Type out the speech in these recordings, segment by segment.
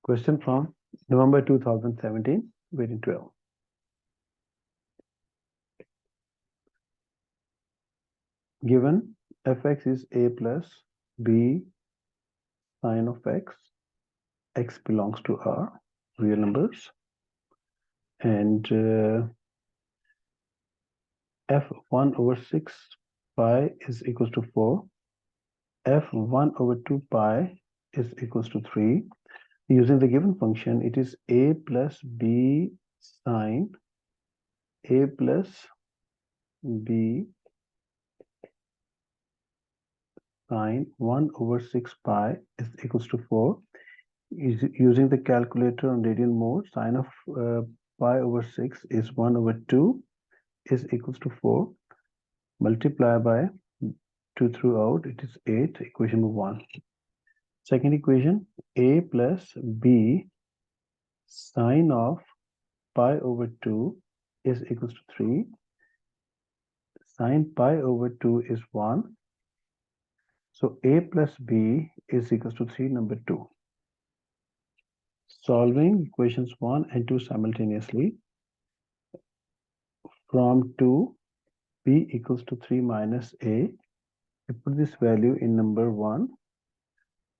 Question from November 2017, reading 12. Given fx is a plus b sine of x belongs to R, real numbers, and f1 over 6 pi is equals to 4, f1 over 2 pi is equals to 3. Using the given function, it is a plus b sine a plus b sine 1 over 6 pi is equals to 4. Using the calculator on radian mode, sine of pi over 6 is 1 over 2 is equals to 4. Multiply by 2 throughout, it is 8, equation number 1. Second equation, a plus b sine of pi over 2 is equals to 3. Sine pi over 2 is 1. So a plus b is equals to 3, number 2. Solving equations 1 and 2 simultaneously. From 2, b equals to 3 minus a. We put this value in number 1.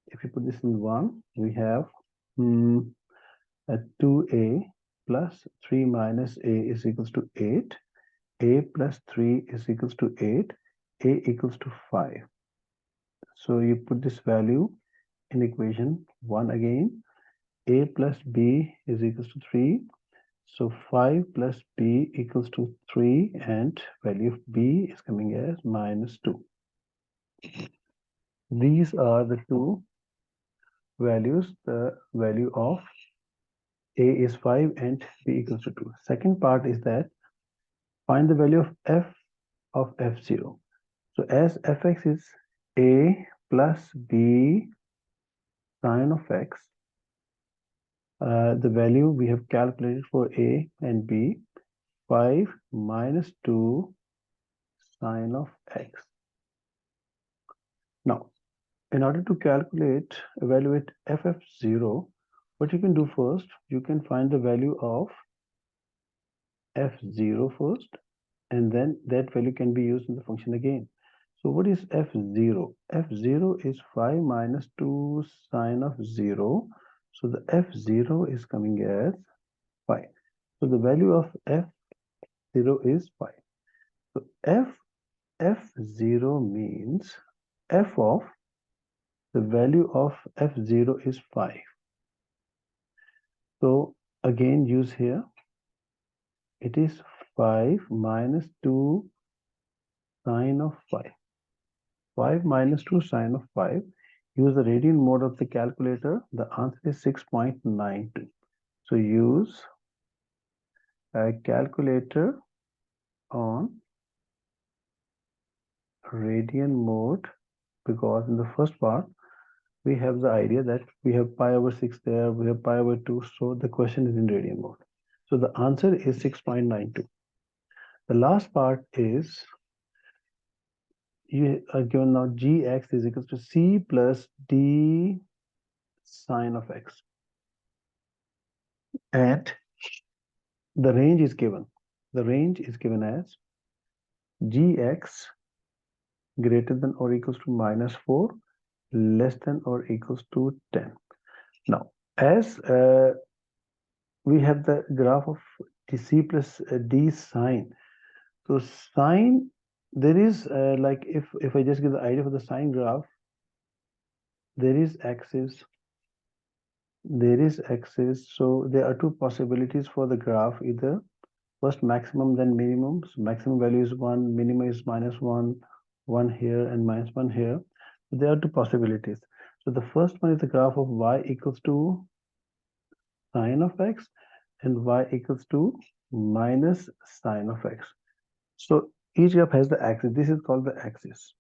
If you put this in 1, we have 2a plus 3 minus a is equals to 8. A plus 3 is equals to 8. A equals to 5. So you put this value in equation 1 again. A plus b is equals to 3. So 5 plus b equals to 3, and value of b is coming as minus 2. These are the two values. The value of a is 5 and b equals to 2. Second part is that find the value of f0. So as fx is a plus b sine of x, the value we have calculated for a and b, 5 minus 2 sine of x. Now, in order to evaluate f0, what you can do first, you can find the value of f0 first, and then that value can be used in the function again. So what is f0? f0 is 5 minus 2 sine of 0. So the f0 is coming as 5. So the value of f0 is 5. So f0 means f of the value of f0 is 5. So again use here, it is 5 minus 2 sine of 5. 5 minus 2 sine of 5. Use the radian mode of the calculator. The answer is 6.92. So use a calculator on radian mode, because in the first part we have the idea that we have pi over 6 there, we have pi over 2, so the question is in radian mode. So the answer is 6.92. The last part is you are given now gx is equals to c plus d sine of x, and the range is given. The range is given as gx greater than or equals to minus 4, less than or equals to 10. Now, as we have the graph of c plus d sine, so sine, there is like if I just give the idea for the sine graph, there is axis, so there are two possibilities for the graph, either first maximum then minimum. So maximum value is 1, minimum is minus 1, 1 here and minus 1 here. So there are two possibilities. So the first one is the graph of y equals to sine of x and y equals to minus sine of x. So each graph has the axis. This is called the axis,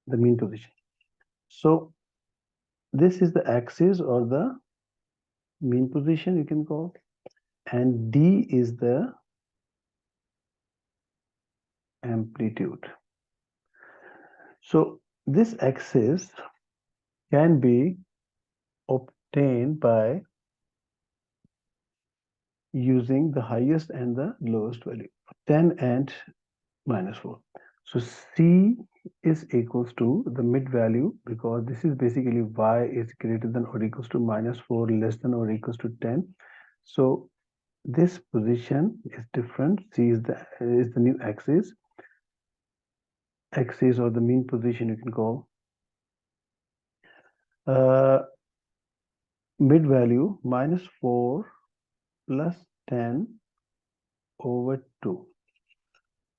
the mean position. So this is the axis or the mean position, you can call, and d is the amplitude. So this axis can be obtained by using the highest and the lowest value, 10 and minus 4. So C is equals to the mid value, because this is basically y is greater than or equals to minus 4, less than or equals to 10. So this position is different. C is the new axis. Axis, or the mean position, you can call. Mid value minus 4 plus 10 over 2.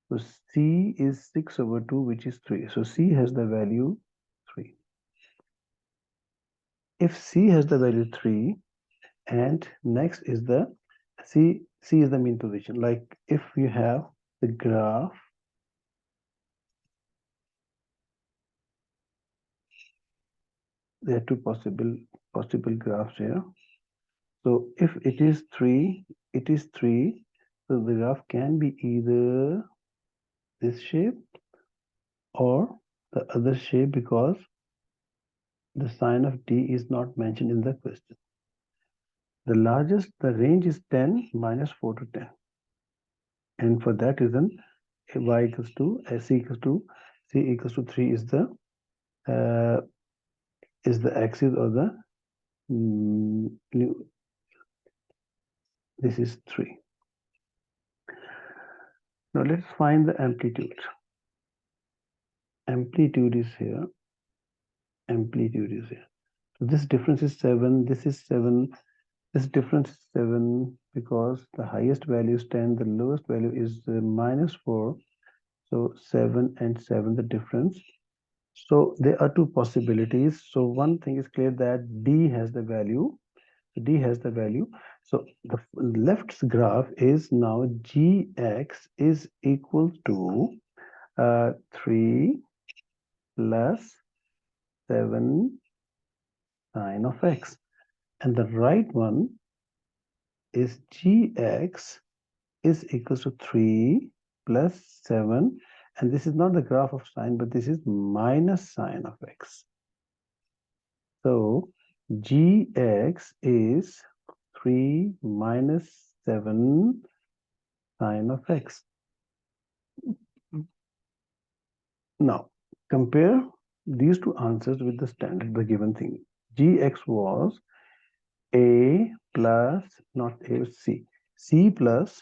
So C is 6 over 2, which is 3. So C has the value 3. If C has the value 3, and next is the C is the mean position. Like if you have the graph, there are two possible graphs here. So if it is 3, it is 3. So the graph can be either this shape or the other shape, because the sign of D is not mentioned in the question. The range is 10 minus 4 to 10. And for that reason, y equals to c equals to 3 is the axis, or the this is 3. Now let's find the amplitude. Amplitude is here. Amplitude is here. So this difference is 7. This is 7. This difference is 7 because the highest value is 10. The lowest value is minus 4. So 7 and 7, the difference. So there are two possibilities. So one thing is clear, that D has the value. D has the value. So the left's graph is now Gx is equal to 3 plus 7 sine of x. And the right one is Gx is equal to 3 plus 7. And this is not the graph of sine, but this is minus sine of x. So Gx is 3 minus 7 sine of x. Now, compare these two answers with the standard, the given thing. Gx was A plus, not A, C. C plus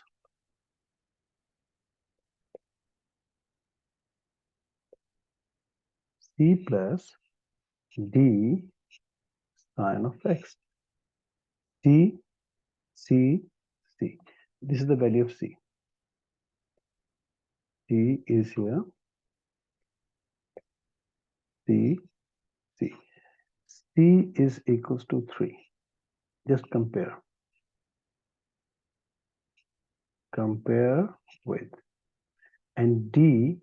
D sine of x. C, C, C. This is the value of C. C is here. C, C. C is equals to 3. Just compare. Compare with. And D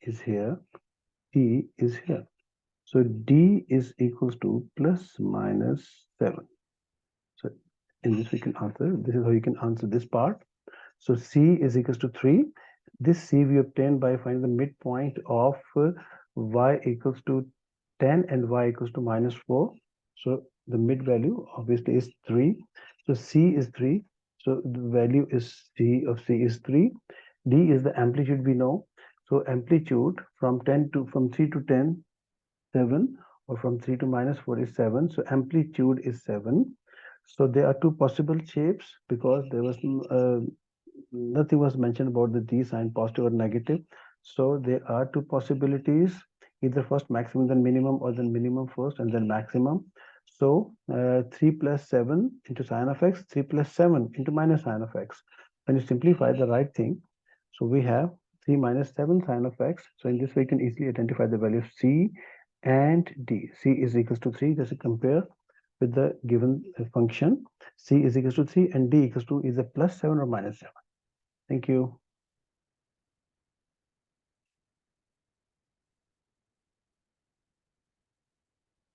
is here. D is here. So D is equals to plus minus 7. So in this we can answer. This is how you can answer this part. So C is equals to 3. This C we obtain by finding the midpoint of y equals to 10 and y equals to minus 4. So the mid value obviously is 3. So C is 3. So the value is C of C is 3. D is the amplitude we know. So amplitude from 3 to 10, 7, or from 3 to minus 4 is 7. So amplitude is 7. So there are two possible shapes, because there was nothing was mentioned about the D sign, positive or negative. So there are two possibilities, either first maximum then minimum, or then minimum first and then maximum. So 3 plus 7 into sine of x, 3 plus 7 into minus sine of x. When you simplify the right thing, so we have 3 minus 7 sine of x. So in this way you can easily identify the value of C and D. C is equals to 3. Just compare with the given function. C is equals to 3 and D equals to either plus 7 or minus 7. Thank you.